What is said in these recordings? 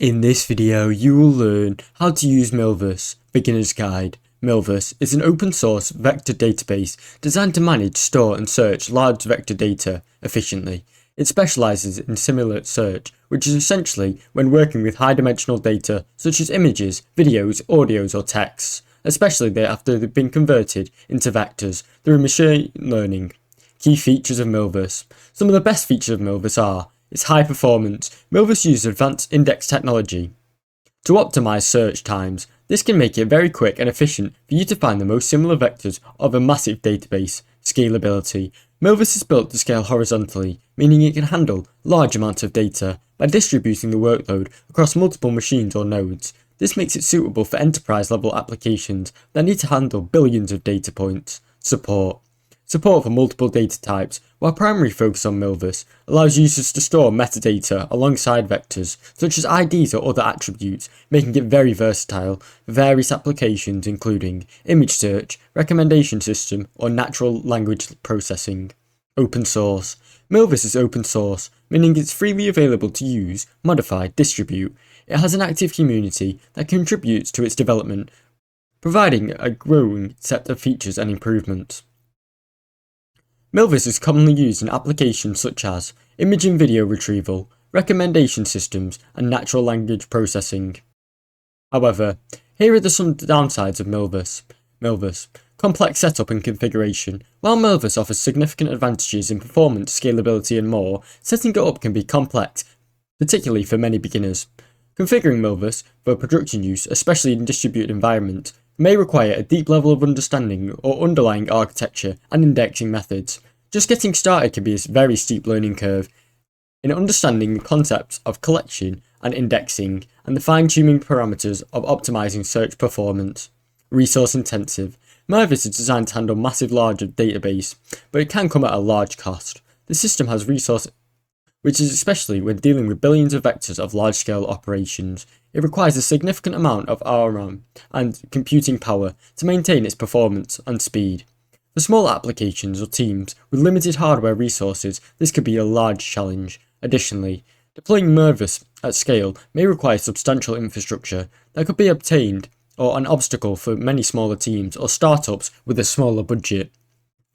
In this video, you will learn how to use Milvus, Beginner's Guide. Milvus is an open source vector database designed to manage, store and search large vector data efficiently. It specializes in similarity search, which is essentially when working with high-dimensional data such as images, videos, audios or texts, especially after they've been converted into vectors through machine learning. Key features of Milvus. Some of the best features of Milvus are its high performance. Milvus uses advanced index technology to optimize search times. This can make it very quick and efficient for you to find the most similar vectors of a massive database. Scalability. Milvus is built to scale horizontally, meaning it can handle large amounts of data by distributing the workload across multiple machines or nodes. This makes it suitable for enterprise-level applications that need to handle billions of data points. Support for multiple data types. While primary focus on Milvus allows users to store metadata alongside vectors, such as IDs or other attributes, making it very versatile for various applications including image search, recommendation system, or natural language processing. Open source. Milvus is open source, meaning it's freely available to use, modify, distribute. It has an active community that contributes to its development, providing a growing set of features and improvements. Milvus is commonly used in applications such as image and video retrieval, recommendation systems, and natural language processing. However, here are some downsides of Milvus. Complex setup and configuration. While Milvus offers significant advantages in performance, scalability, and more, setting it up can be complex, particularly for many beginners. Configuring Milvus for production use, especially in distributed environments, may require a deep level of understanding or underlying architecture and indexing methods. Just getting started can be a very steep learning curve in understanding the concepts of collection and indexing and the fine-tuning parameters of optimizing search performance. Resource intensive. Milvus is designed to handle massive large database, but it can come at a large cost. The system has resource which is especially when dealing with billions of vectors of large-scale operations. It requires a significant amount of RAM and computing power to maintain its performance and speed. For small applications or teams with limited hardware resources, this could be a large challenge. Additionally, deploying Milvus at scale may require substantial infrastructure that could be obtained or an obstacle for many smaller teams or startups with a smaller budget.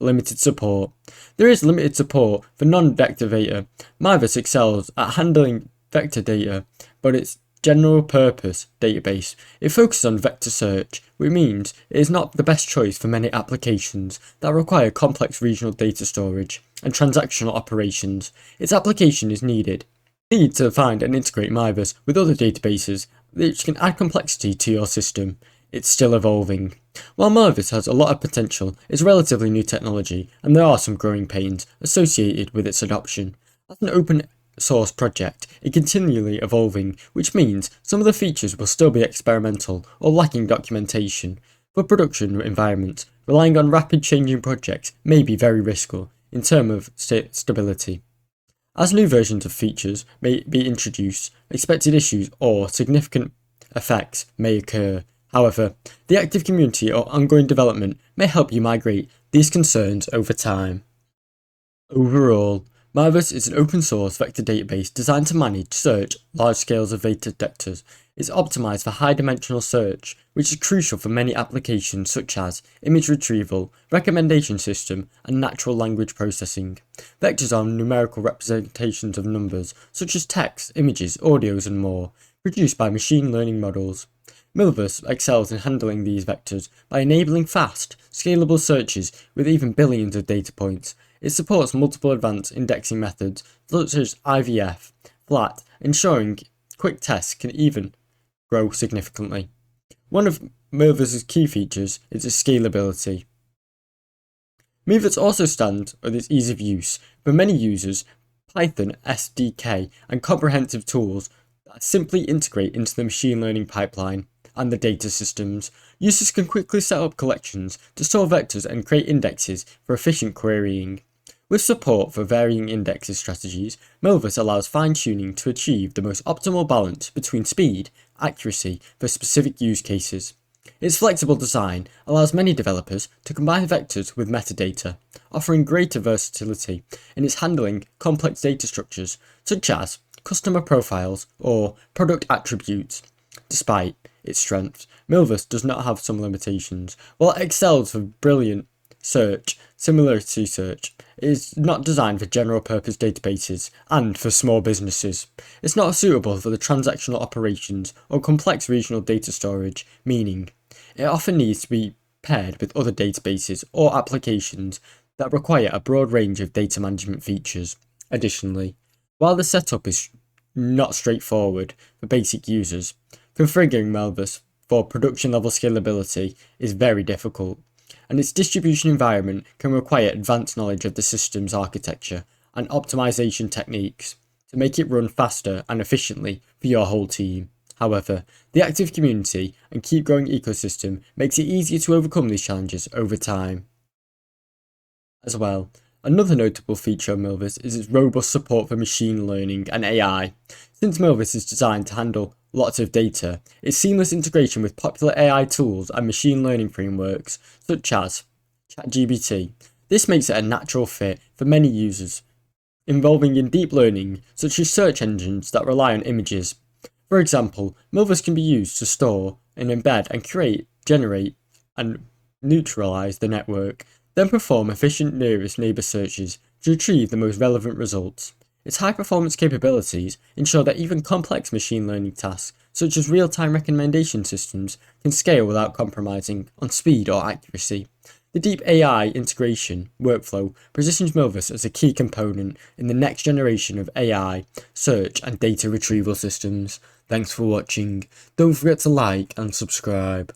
Limited support. There is limited support for non-vector data. Milvus excels at handling vector data, but its general purpose database. It focuses on vector search, which means it is not the best choice for many applications that require complex regional data storage and transactional operations. Its application is needed. You need to find and integrate Milvus with other databases, which can add complexity to your system. It's still evolving. While Milvus has a lot of potential, it's relatively new technology, and there are some growing pains associated with its adoption. As an open source project, it's continually evolving, which means some of the features will still be experimental or lacking documentation. For production environments, relying on rapid changing projects may be very risky in terms of stability. As new versions of features may be introduced, expected issues or significant effects may occur. However, the active community or ongoing development may help you migrate these concerns over time. Overall, Milvus is an open source vector database designed to manage, search large scales of vector vectors. It's optimized for high-dimensional search, which is crucial for many applications such as image retrieval, recommendation system, and natural language processing. Vectors are numerical representations of numbers, such as text, images, audios, and more, produced by machine learning models. Milvus excels in handling these vectors by enabling fast, scalable searches with even billions of data points. It supports multiple advanced indexing methods such as IVF, FLAT, ensuring quick tests can even grow significantly. One of Milvus's key features is its scalability. Milvus also stands with its ease of use. For many users, Python SDK and comprehensive tools that simply integrate into the machine learning pipeline and the data systems. Users can quickly set up collections to store vectors and create indexes for efficient querying. With support for varying indexing strategies, Milvus allows fine-tuning to achieve the most optimal balance between speed and accuracy for specific use cases. Its flexible design allows many developers to combine vectors with metadata, offering greater versatility in its handling complex data structures, such as customer profiles, or product attributes. Despite its strengths, Milvus does not have some limitations. While it excels for brilliant search, similarity search, it is not designed for general purpose databases and for small businesses. It's not suitable for the transactional operations or complex regional data storage, meaning it often needs to be paired with other databases or applications that require a broad range of data management features. Additionally, while the setup is not straightforward for basic users, configuring Milvus for production level scalability is very difficult, and its distribution environment can require advanced knowledge of the system's architecture and optimization techniques to make it run faster and efficiently for your whole team. However, the active community and keep growing ecosystem makes it easier to overcome these challenges over time. As well, another notable feature of Milvus is its robust support for machine learning and AI. Since Milvus is designed to handle lots of data, its seamless integration with popular AI tools and machine learning frameworks such as ChatGPT. This makes it a natural fit for many users, involving in deep learning such as search engines that rely on images. For example, Milvus can be used to store and embed and create, generate, and neutralize the network, then perform efficient nearest neighbor searches to retrieve the most relevant results. Its high-performance capabilities ensure that even complex machine learning tasks, such as real-time recommendation systems, can scale without compromising on speed or accuracy. The deep AI integration workflow positions Milvus as a key component in the next generation of AI, search, and data retrieval systems. Thanks for watching. Don't forget to like and subscribe.